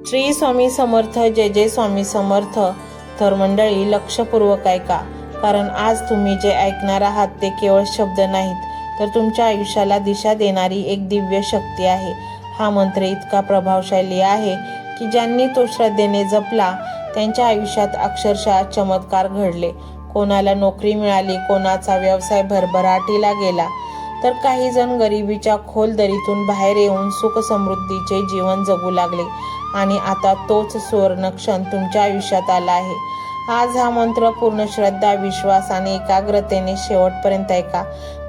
श्री स्वामी समर्थ, जय जय स्वामी समर्थ. तर मंडळी, लक्षपूर्वक ऐका, कारण आज तुम्ही जे ऐकणार आहात ते केवळ शब्द नाहीत, तर तुमच्या आयुष्याला दिशा देणारी एक दिव्य शक्ती आहे. हा मंत्र इतका प्रभावशाली आहे की ज्यांनी तो श्रद्धेने जपला त्यांच्या आयुष्यात अक्षरशः चमत्कार घडले. कोणाला नोकरी मिळाली, कोणाचा व्यवसाय भरभराटीला गेला, तर काही जण गरिबीच्या खोल दरीतून बाहेर येऊन सुख समृद्धीचे जीवन जगू लागले. आणि आता तोच सुवर्णक्षण तुमच्या आयुष्यात आला आहे. आज हा मंत्र पूर्ण श्रद्धा, विश्वास आणि एकाग्रतेने शेवटपर्यंत ऐका,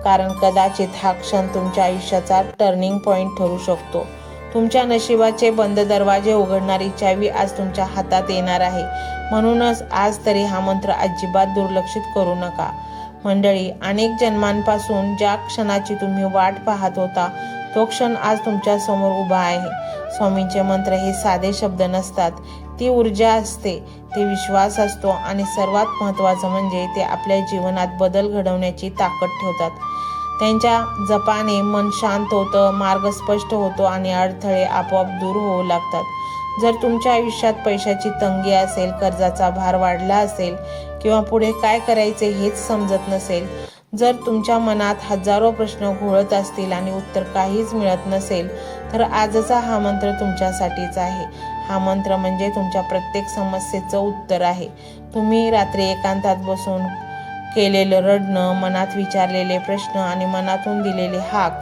कारण कदाचित हा क्षण तुमच्या आयुष्याचा टर्निंग पॉइंट ठरू शकतो. तुमच्या नशिबाचे बंद दरवाजे उघडणारी चावी आज तुमच्या हातात येणार आहे. म्हणूनच आज तरी हा मंत्र अजिबात दुर्लक्षित करू नका. मंडळी, अनेक जन्मांपासून ज्या क्षणाची तुम्ही वाट पाहत होता तो क्षण आज तुमच्या समोर उभा आहे. स्वामींचे मंत्र हे साधे शब्द नसतात, ती ऊर्जा असते, ते विश्वास असतो आणि सर्वात महत्त्वाचं म्हणजे ते आपल्या जीवनात बदल घडवण्याची ताकद ठेवतात. त्यांच्या जपाने मन शांत होतं, मार्ग स्पष्ट होतो आणि अडथळे आपोआप दूर होऊ लागतात. जर तुमच्या आयुष्यात पैशाची तंगी असेल, कर्जाचा भार वाढला असेल किंवा पुढे काय करायचे हेच समजत नसेल, जर तुमच्या मनात हजारो प्रश्न घोळत असतील आणि उत्तर काहीच मिळत नसेल, तर आजचा हा मंत्र तुमच्यासाठीच आहे. हा मंत्र म्हणजे तुमच्या प्रत्येक समस्येचं उत्तर आहे. तुम्ही रात्री एकांतात बसून केलेलं रडणं, मनात विचारलेले प्रश्न आणि मनातून दिलेली हाक,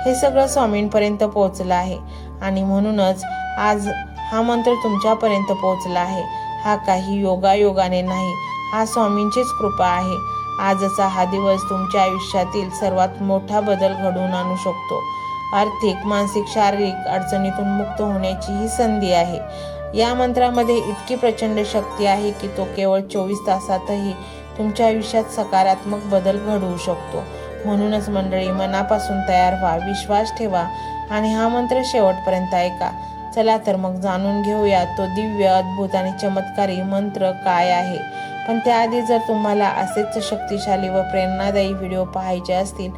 हे सगळं स्वामींपर्यंत पोहोचलं आहे. आणि म्हणूनच आज हा मंत्र तुमच्यापर्यंत पोहोचला आहे. हा काही योगायोगाने नाही, हा स्वामींचीच कृपा आहे. आजचा हा दिवस तुमच्या आयुष्यातील सर्वात मोठा बदल घडवून आणू शकतो. आर्थिक, मानसिक, शारीरिक अडचणीतून मुक्त होण्याची ही संधी आहे. या मंत्रामध्ये इतकी प्रचंड शक्ती आहे की तो केवळ 24 तासातही तुमच्या आयुष्यात सकारात्मक बदल घडवू शकतो. म्हणूनच मंडळी, मनापासून तयार व्हा, विश्वास ठेवा आणि हा मंत्र शेवटपर्यंत ऐका. चला तर मग जाणून घेऊया तो दिव्य, अद्भुत आणि चमत्कारी मंत्र काय आहे. पण त्याआधी जर तुम्हाला असेच शक्तिशाली व प्रेरणादायी व्हिडिओ पाहायचे असतील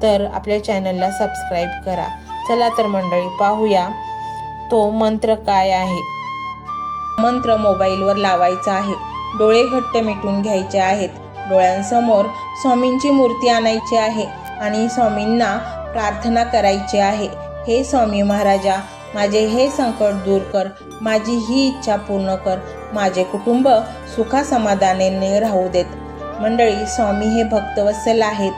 तर आपल्या चॅनलला सबस्क्राईब करा. चला तर मंडळी, पाहूया तो मंत्र काय आहे. मंत्र मोबाईलवर लावायचा आहे. डोळे घट्ट मिटून घ्यायचे आहेत. डोळ्यांसमोर स्वामींची मूर्ती आणायची आहे आणि स्वामींना प्रार्थना करायची आहे. हे स्वामी महाराजा, माझे हे संकट दूर कर, माझी ही इच्छा पूर्ण कर, माझे कुटुंब सुखासमाधानाने राहू देत. मंडळी, स्वामी हे भक्तवत्सल आहेत.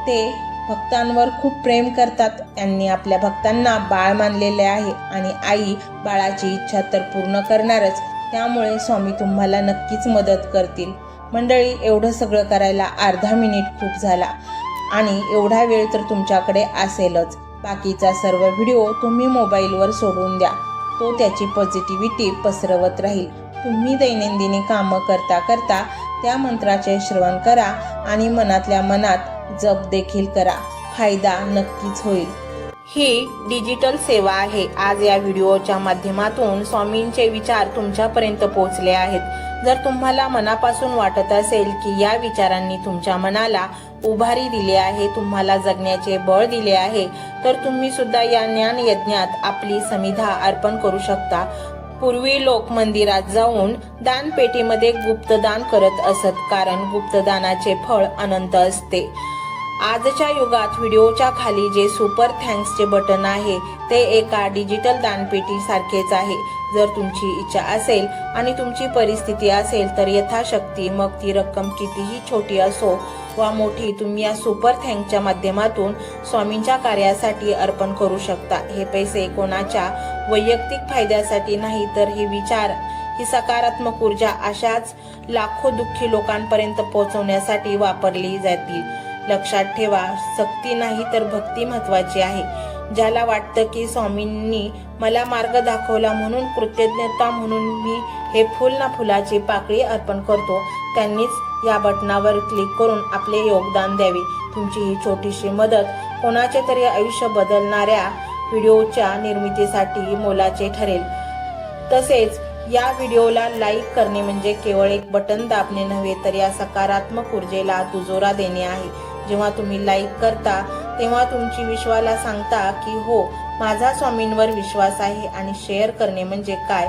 ते भक्तांवर खूप प्रेम करतात. त्यांनी आपल्या भक्तांना बाळ मानलेले आहे आणि आई बाळाची इच्छा तर पूर्ण करणारच. त्यामुळे स्वामी तुम्हाला नक्कीच मदत करतील. मंडळी, एवढं सगळं करायला अर्धा मिनिट खूप झाला आणि एवढा वेळ तर तुमच्याकडे असेलच. बाकीचा सर्व व्हिडिओ तुम्ही मोबाईलवर सोडून द्या. तो त्याची पॉझिटिव्हिटी पसरवत राहील. तुम्ही दैनंदिनी कामं करता करता त्या मंत्राचे श्रवण करा आणि मनातल्या मनात जप देखील करा. फायदा नक्कीच होईल. ही डिजिटल सेवा आहे. आज या व्हिडिओच्या माध्यमातून स्वामींचे विचार तुमच्यापर्यंत पोहोचले आहेत. जर तुम्हाला मनापासून वाटत असेल की या विचारांनी तुमच्या मनाला उभारी दिली आहे, तुम्हाला जगण्याचे बळ दिले आहे, तर तुम्ही सुद्धा या ज्ञान यज्ञात आपली समिधा अर्पण करू शकता. पूर्वी लोक मंदिरात जाऊन दानपेटीमध्ये गुप्तदान करत असत, कारण गुप्तदानाचे फळ अनंत असते. आजच्या युगात व्हिडिओच्या खाली जे सुपर थँक्सचे बटन आहे ते एका डिजिटल दानपेटी सारखेच आहे. जर तुमची इच्छा असेल आणि तुमची परिस्थिती असेल तर यथाशक्ती, मग ती रक्कम कितीही छोटी असो वा मोठी, तुम्ही या सुपर थँक्सच्या माध्यमातून स्वामींच्या कार्यासाठी अर्पण करू शकता. हे पैसे कोणाच्या वैयक्तिक फायद्यासाठी नाही, तर हे विचार, ही सकारात्मक ऊर्जा अशाच लाखो दुःखी लोकांपर्यंत पोहोचवण्यासाठी वापरली जातील. लक्षात ठेवा, सक्ती नाही तर भक्ती महत्वाची आहे. ज्याला वाटतं की स्वामींनी मला मार्ग दाखवला म्हणून कृतज्ञता म्हणून मी हे फुल ना फुलाची पाकळी अर्पण करतो, त्यांनीच या बटनावर क्लिक करून आपले योगदान द्यावे. तुमची ही छोटीशी मदत कोणाचे तरी आयुष्य बदलणाऱ्या व्हिडिओच्या निर्मितीसाठी मोलाचे ठरेल. तसेच या व्हिडिओला लाईक करणे म्हणजे केवळ एक बटन दाबणे नव्हे, तर या सकारात्मक ऊर्जेला दुजोरा देणे आहे. जेव्हा तुम्ही लाईक करता तेव्हा तुमची विश्वाला सांगता की हो, माझा स्वामींवर विश्वास आहे. आणि शेअर करणे म्हणजे काय,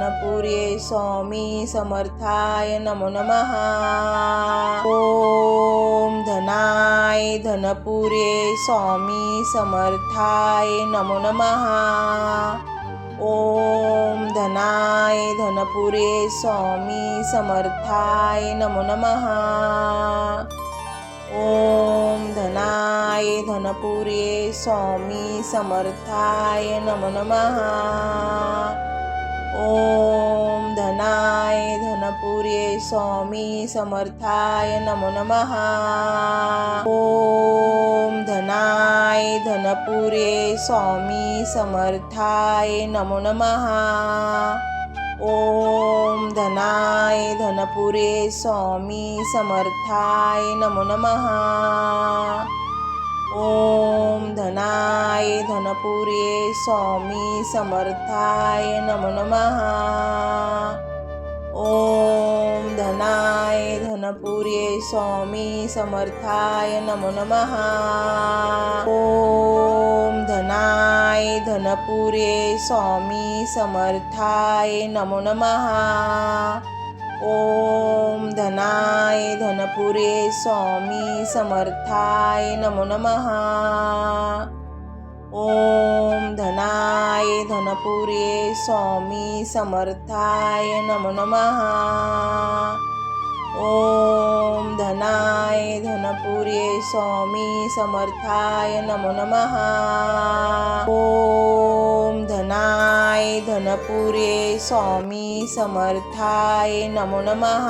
धनपुर्ये स्वामी समर्थाय नमो नमः। ओम धनाय धनपुर्ये स्वामी समर्थाय नमो नमः। ओम धनाय धनपुर्ये स्वामी समर्थाय नमो नमः। ओम धनाय धनपुर्ये स्वामी समर्थाय नमो नमः। ओम धनाय धनपुर्ये स्वामी समर्थाय नमो नमः। ओम धनाय धनपुर्ये स्वामी समर्थाय नमो नमः। ओम धनाय धनपुर्ये स्वामी समर्थाय नमो नमः। ओम धनाय धनपुर्ये स्वामी समर्थाय नमो नमः। ओम धनाय धनपुर्ये स्वामी समर्थाय नमो नमः। ओम धनाय धनपुर्ये स्वामी समर्थाय नमो नमः। ओम धनाय धनपुर्ये स्वामी समर्थाय नमो नमः। ओम धनाय धनपुर्ये स्वामी समर्थाय नमो नमः। ओम धनाय धनपुर्ये स्वामी समर्थाय नमो नमः। ओम धनाय धनपुर्ये स्वामी समर्थाय नमो नमः।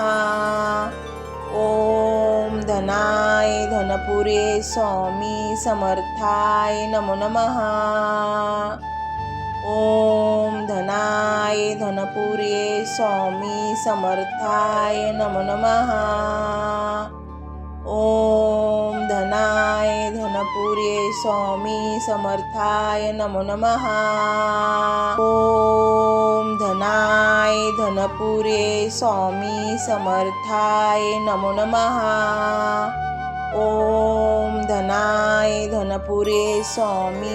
ओम धनाय धनपुर्ये स्वामी समर्थाय नमो नमः। ओम धनाय धनपुर्ये स्वामी समर्थाय नमो नमः। ओम धनाय धनपुर्ये स्वामी समर्थाय नमो नमः। ओम धनाय धनपुर्ये स्वामी समर्थाय नमो नमः। ओम धनाय धनपुर्ये स्वामी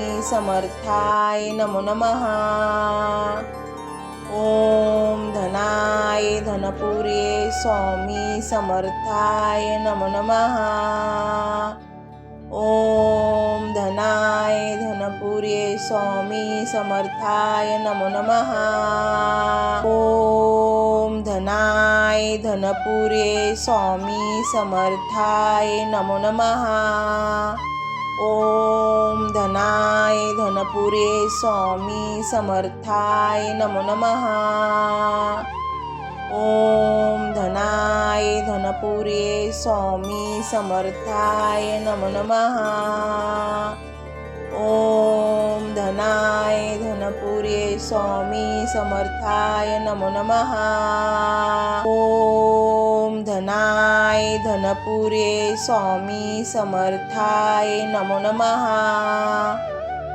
समर्थाय नमो नमः। ओम धनाय धनपुर्ये स्वामी समर्थाय नमो नमः। ओम धनाय धनपुर्ये स्वामी समर्थाय नमो नमः। ओम धनाय धनपुर्ये स्वामी समर्थाय नमो नमः। ओम धनाय धनपुर्ये स्वामी समर्थाय नमो नमः। ओम धनाय धनपुर्ये स्वामी समर्थाय नमो नमः। ओम धनाय धनपुर्ये स्वामी समर्थाय नमो नमः। ओम धनाय धनपुर्ये स्वामी समर्थाय नमो नमः।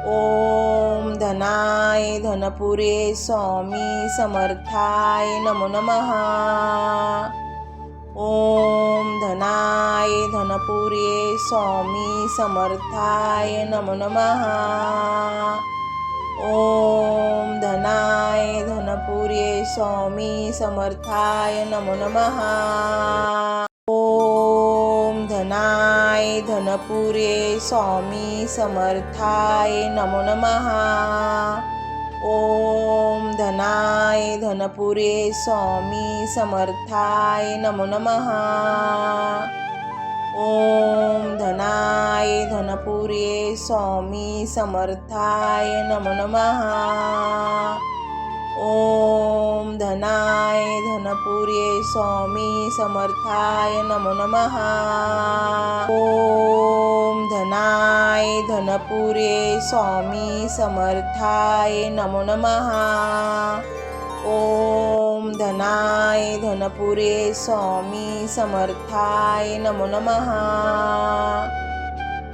ओम धनाय धनपुर्ये स्वामी समर्थाय नमो नमः। ओम धनाय धनपुर्ये स्वामी समर्थाय नमो नमः। ओम धनाय धनपुर्ये स्वामी समर्थाय नमो नमः। ओम धनाय धनपुर्ये स्वामी समर्थाय नमो नमः। ओम धनाय धनपुर्ये स्वामी समर्थाय नमो नमः। ओम धनाय धनपुर्ये स्वामी समर्थाय नमो नमः। ओम धनाय धनपुर्ये स्वामी समर्थाय नमो नमः। ओम धनाय धनपुर्ये स्वामी समर्थाय नमो नमः। ओम धनाय धनपुर्ये स्वामी समर्थाय नमो नमः।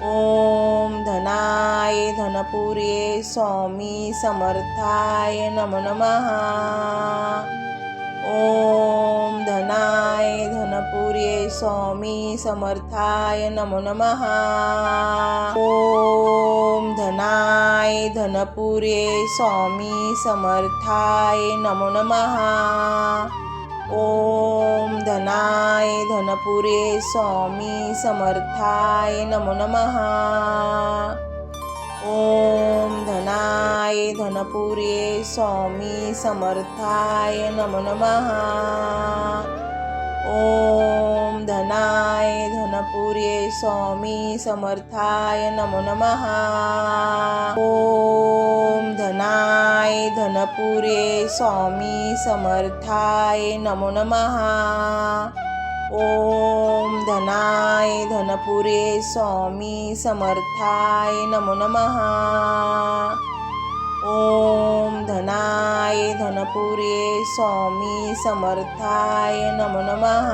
ओम धनाय धनपुर्ये स्वामी समर्थाय नमो नमः। ओम धनाय धनपुर्ये स्वामी समर्थाय नमो नमः। ओम धनाय धनपुर्ये स्वामी समर्थाय नमो नमः। ओम धनाय धनपुर्ये स्वामी समर्थाय नमो नमः। ओम धनाय धनपुर्ये स्वामी समर्थाय नमो नमः। ओम धनाय धनपुर्ये स्वामी समर्थाय नमो नमः। ओम धनाय धनपुर्ये स्वामी समर्थाय नमो नमः। ओम धनाय धनपुर्ये स्वामी समर्थाय नमो नमः। ओम धनाय धनपुर्ये स्वामी समर्थाय नमो नमः।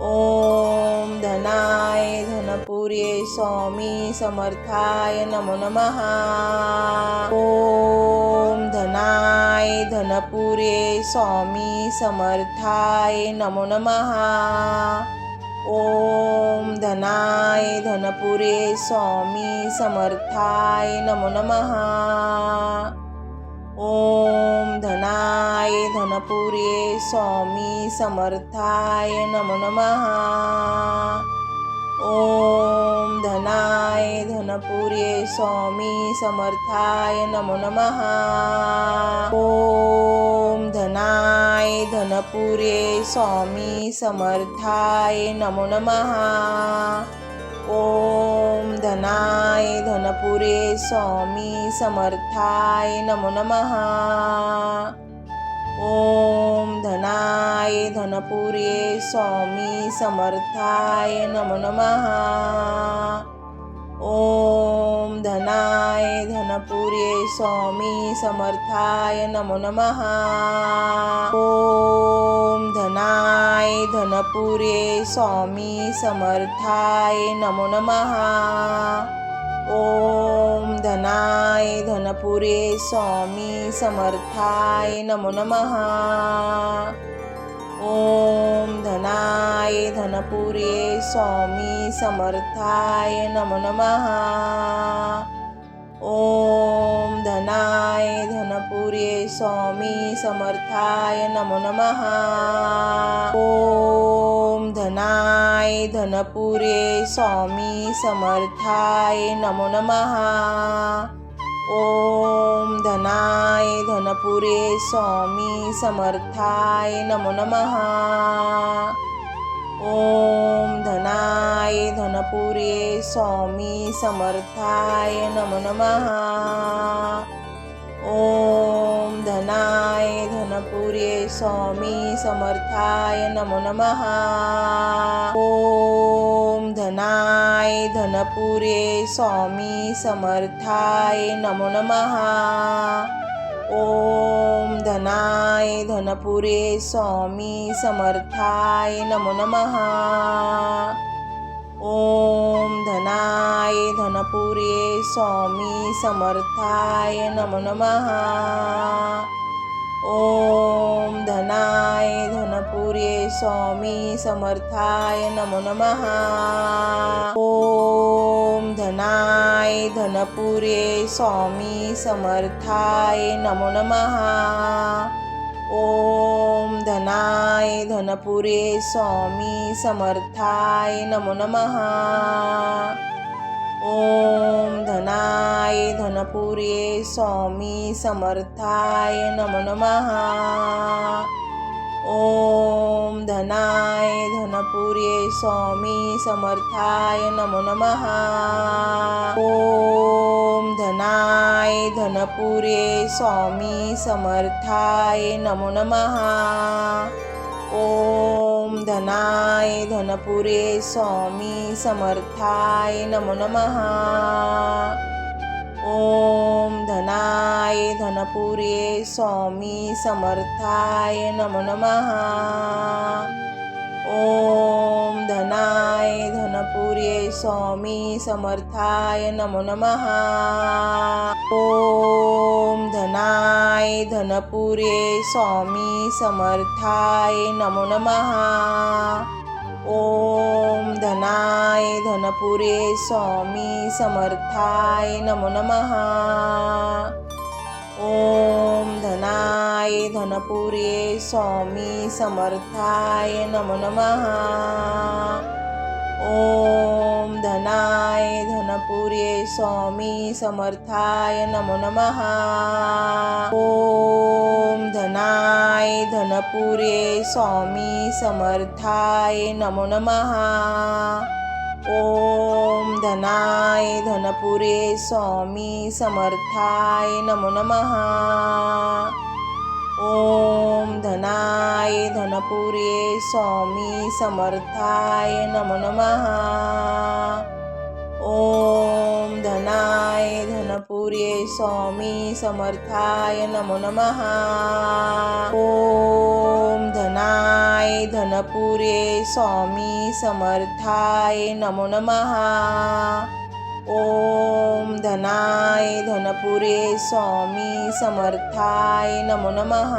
ओम धनाय धनपुर्ये स्वामी समर्थाय नमो नमः। ओम धनाय धनपुर्ये स्वामी समर्थाय नमो नमः। ओम धनाय धनपुर्ये स्वामी समर्थाय नमो नमः। ओम धनाय धनपुर्ये स्वामी समर्थाय नमो नमः। ओम धनाय धनपुर्ये स्वामी समर्थाय नमो नमः। ओम धनाय धनपुर्ये स्वामी समर्थाय नमो नमः। ओम धनाय धनपुर्ये स्वामी समर्थाय नमो नमः। ओम धनाय धनपुर्ये स्वामी समर्थाय नमो नमः। ओम धनाय धनपुर्ये स्वामी समर्थाय नमो नमः। ओम धनाय धनपुर्ये स्वामी समर्थाय नमो नमः। ओम धनाय धनपुर्ये स्वामी समर्थाय नमो नमः। ओम धनाय धनपुर्ये स्वामी समर्थाय नमो नमः। ओम धनाय धनपुर्ये स्वामी समर्थाय नमो नमः। ओम धनाय धनपुर्ये स्वामी समर्थाय नमो नमः। ओम धनाय धनपुर्ये स्वामी समर्थाय नमो नमः। ओम धनाय धनपुर्ये स्वामी समर्थाय नमो नमः। ओम धनाय धनपुर्ये स्वामी समर्थाय नमो नमः। ओम धनाय धनपुर्ये स्वामी समर्थाय नमो नमः। ओम धनाय धनपुर्ये स्वामी समर्थाय नमो नमः। ओम धनाय धनपुर्ये स्वामी समर्थाय नमो नमः। ओम धनाय धनपुर्ये स्वामी समर्थाय नमो नमः। ओम धनाय धनपुर्ये स्वामी समर्थाय नमो नमः। ओम धनाय धनपुर्ये स्वामी समर्थाय नमो नमः। ओम धनाय धनपुर्ये स्वामी समर्थाय नमो नमः। ओम धनाय धनपुर्ये स्वामी समर्थाय नमो नमः। ओम धनाय धनपुर्ये स्वामी समर्थाय नमो नमः। ओम धनाय धनपुर्ये स्वामी समर्थाय नमो नमः। ओम धनाय धनपुर्ये स्वामी समर्थाय नमो नमः। ओम धनाय धनपुर्ये स्वामी समर्थाय नमो नमः। ओम धनाय धनपुर्ये स्वामी समर्थाय नमो नमः। ओम धनाय धनपुर्ये स्वामी समर्थाय नमो नमः। ओम धनाय धनपुर्ये स्वामी समर्थाय नमो नमः। ओम धनाय धनपुर्ये स्वामी समर्थाय नमो नमः। ओम धनाय धनपुर्ये स्वामी समर्थाय नमो नमः। ओम धनाय धनपुर्ये स्वामी समर्थाय नमो नमः। ओम धनाय धनपुर्ये स्वामी समर्थाय नमो नमः। ओम धनाय धनपुर्ये स्वामी समर्थाय नमो नमः। ओम धनाय धनपुर्ये स्वामी समर्थाय नमो नमः। ओम धनाय धनपुर्ये स्वामी समर्थाय नमो नमः।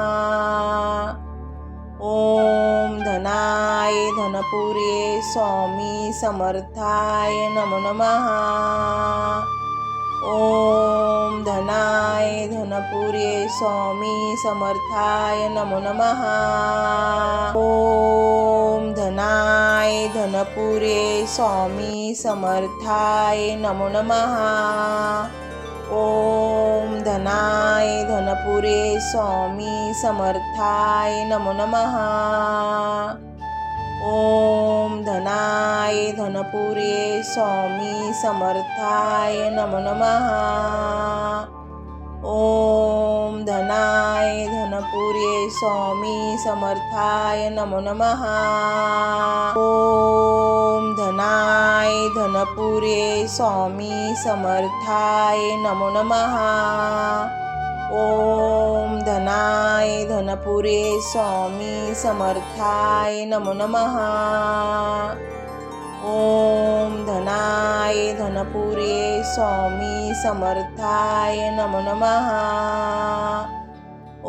ओम धनाय धनपुर्ये स्वामी समर्थाय नमो नमः। ओम धनाय धनपुर्ये स्वामी समर्थाय नमो नमः। ओम धनाय धनपुर्ये स्वामी समर्थाय नमो नमः। ओम धनाय धनपुर्ये स्वामी समर्थाय नमो नमः। ओम धनाय धनपुर्ये स्वामी समर्थाय नमो नमः। ओम धनाय धनपुर्ये स्वामी समर्थाय नमो नमः। ओम धनाय धनपुर्ये स्वामी समर्थाय नमो नमः। ओम धनाय धनपुर्ये स्वामी समर्थाय नमो नमः। ओम धनाय धनपुर्ये स्वामी समर्थाय नमो नमः।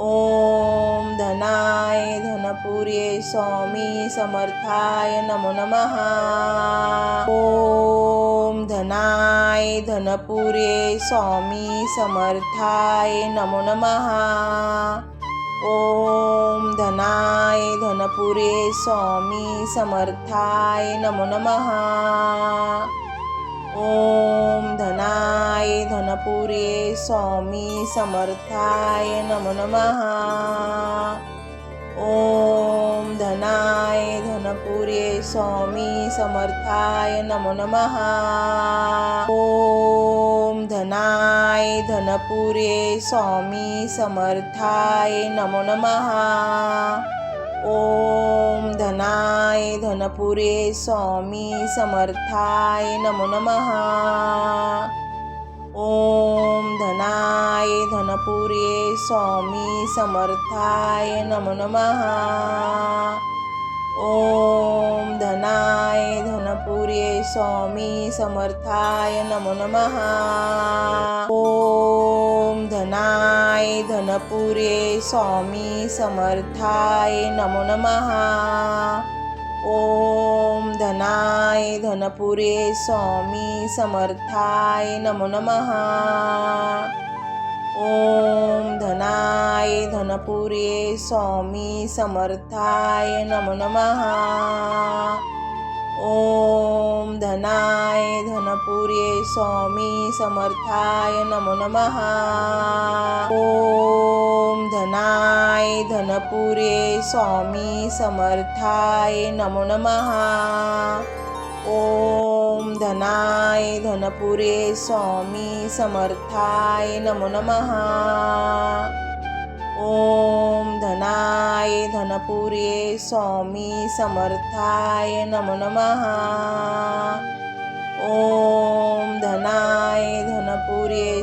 ओम धनाय धनपुर्ये स्वामी समर्थाय नमो नमः। ओम धनाय धनपुर्ये स्वामी समर्थाय नमो नमः। ओम धनाय धनपुर्ये स्वामी समर्थाय नमो नमः। ओम धनाय धनपुर्ये स्वामी समर्थाय नमो नमः। ओम धनाय धनपुर्ये स्वामी समर्थाय नमो नमः। ओम धनाय धनपुर्ये स्वामी समर्थाय नमो नमः। ओम धनाय धनपुर्ये स्वामी समर्थाय नमो नमः। ओम धनाय धनपुर्ये स्वामी समर्थाय नमो नमः। ओम धनाय धनपुर्ये स्वामी समर्थाय नमो नमः। ओम धनाय धनपुर्ये स्वामी समर्थाय नमो नमः। ओम धनाय धनपुर्ये स्वामी समर्थाय नमो नमः। ओम धनाय धनपुर्ये स्वामी समर्थाय नमो नमः। ओम धनाय धनपुर्ये स्वामी समर्थाय नमो नमः। ओम धनाय धनपुर्ये स्वामी समर्थाय नमो नमः। ओम धनाय धनपुर्ये स्वामी समर्थाय नमो नमः। ओम धनाय धनपुर्ये स्वामी समर्थाय नमो नमः। ओम धनाय धनपुर्ये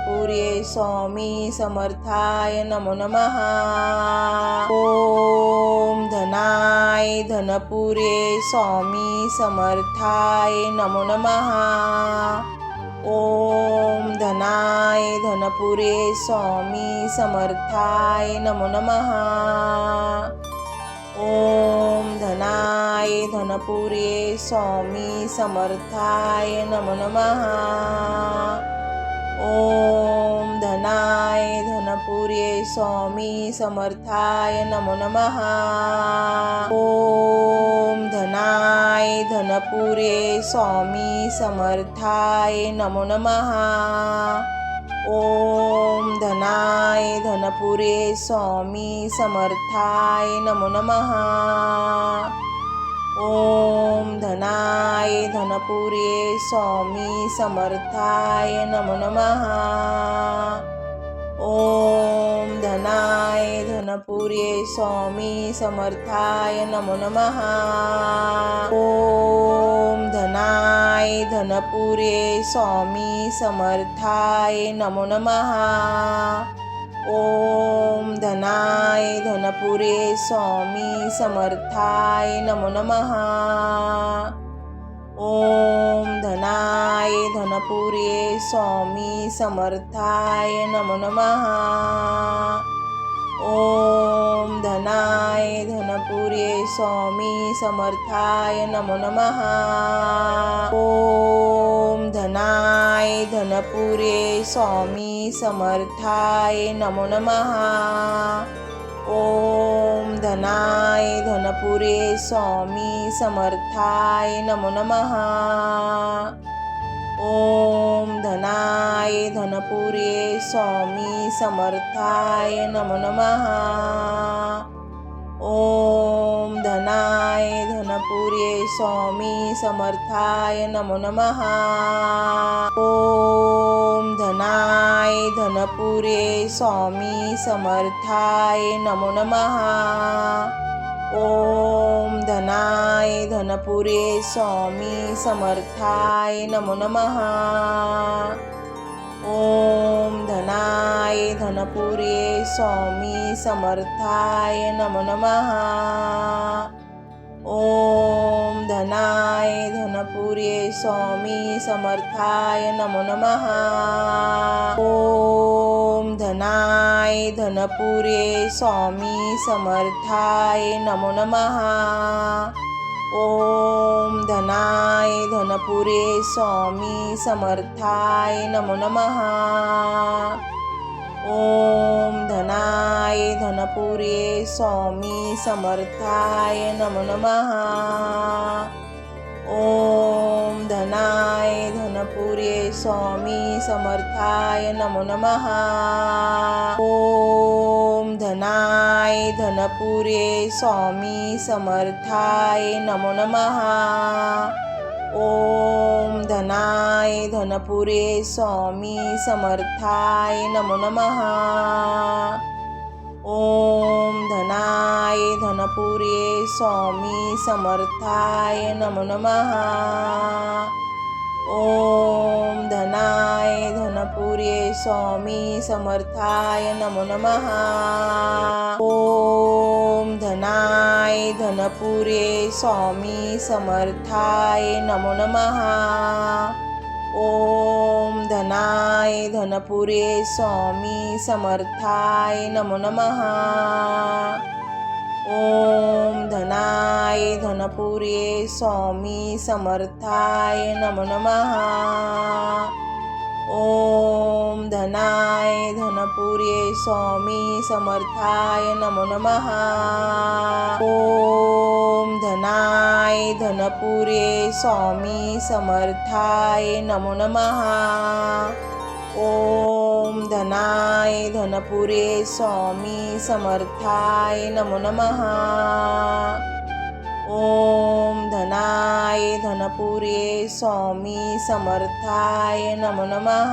धनपुर्ये स्वामी समर्थाय नमो नमः। ओम धनाय धनपुर्ये स्वामी समर्थाय नमो नमः। ओम धनाय धनपुर्ये स्वामी समर्थाय नमो नमः। ओम धनाय धनपुर्ये स्वामी समर्थाय नमो नमः। ओम धनाय धनपुर्ये स्वामी समर्थाय नमो नमः। ओम धनाय धनपुर्ये स्वामी समर्थाय नमो नमः। ओम धनाय धनपुर्ये स्वामी समर्थाय नमो नमः। ओम धनाय धनपुर्ये स्वामी समर्थाय नमो नमः। ओम धनाय धनपुर्ये स्वामी समर्थाय नमो नमः। ओम धनाय धनपुर्ये स्वामी समर्थाय नमो नमः। ओम धनाय धनपुर्ये स्वामी समर्थाय नमो नमः। ओम धनाय धनपुर्ये स्वामी समर्थाय नमो नमः। ओम धनाय धनपुर्ये स्वामी समर्थाय नमो नमः। ओम धनाय धनपुर्ये स्वामी समर्थाय नमो नमः। ओम धनाय धनपुर्ये स्वामी समर्थाय नमो नमः। ओम धनाय धनपुर्ये स्वामी समर्थाय नमो नमः। ओम धनाय धनपुर्ये स्वामी समर्थाय नमो नमः। ओम धनाय धनपुर्ये स्वामी समर्थाय नमो नमः। ओम धनाय धनपुर्ये स्वामी समर्थाय नमो नमः। ओम धनाय धनपुर्ये स्वामी समर्थाय नमो नमः। ओम धनाय धनपुर्ये स्वामी समर्थाय नमो नमः। ओम धनाय धनपुर्ये स्वामी समर्थाय नमो नमः। ओम धनाय धनपुर्ये स्वामी समर्थाय नमो नमः। ओम धनाय धनपुर्ये स्वामी समर्थाय नमो नमः। ओम धनाय धनपुर्ये स्वामी समर्थाय नमो नमः। ओम धनाय धनपुर्ये स्वामी समर्थाय नमो नमः। ओम धनाय धनपुर्ये स्वामी समर्थाय नमो नमः। ओम धनाय धनपुर्ये स्वामी समर्थाय नमो नमः। ओम धनाय धनपुर्ये स्वामी समर्थाय नमो नमः। ओम धनाय धनपुर्ये स्वामी समर्थाय नमो नमः। ओम धनाय धनपुर्ये स्वामी समर्थाय नमो नमः। ओम धनाय धनपुर्ये स्वामी समर्थाय नमो नमः। ओम धनाय धनपुर्ये स्वामी समर्थाय नमो नमः। ओम धनाय धनपुर्ये स्वामी समर्थाय नमो नमः। ओम धनाय धनपुर्ये स्वामी समर्थाय नमो नमः। ओम धनाय धनपुर्ये स्वामी समर्थाय नमो नमः।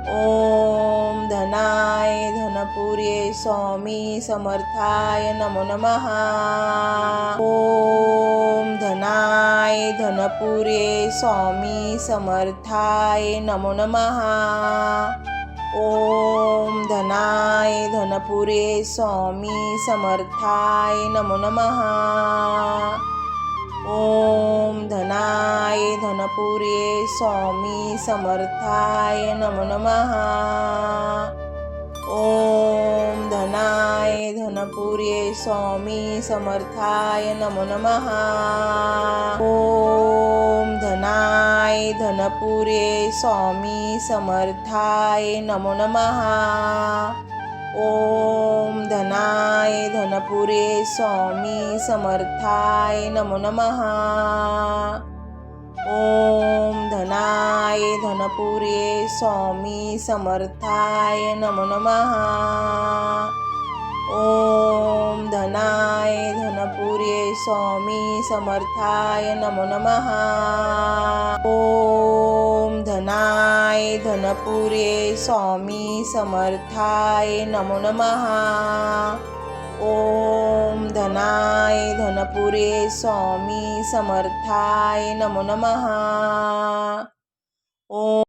ओम धनाय धनपुर्ये स्वामी समर्थाय नमो नमः. ओम धनाय धनपुर्ये स्वामी समर्थाय नमो नमः. ओम धनाय धनपुर्ये स्वामी समर्थाय नमो नमः. ओम धनाय धनपुर्ये स्वामी समर्थाय नमो नमः. ओम धनाय धनपुर्ये स्वामी समर्थाय नमो नमः. ओम धनाय धनपुर्ये स्वामी समर्थाय नमो नमः. ओम धनाय धनपुर्ये स्वामी समर्थाय नमो नमः. ओम धनाय धनपुर्ये स्वामी समर्थाय नमो नमः. ओम धनाय धनपुर्ये स्वामी समर्थाय नमो नमः. ओम धनाय धनपुर्ये स्वामी समर्थाय नमो नमः. ओम धनाय धनपुर्ये स्वामी समर्थाय नमो नमः. ओम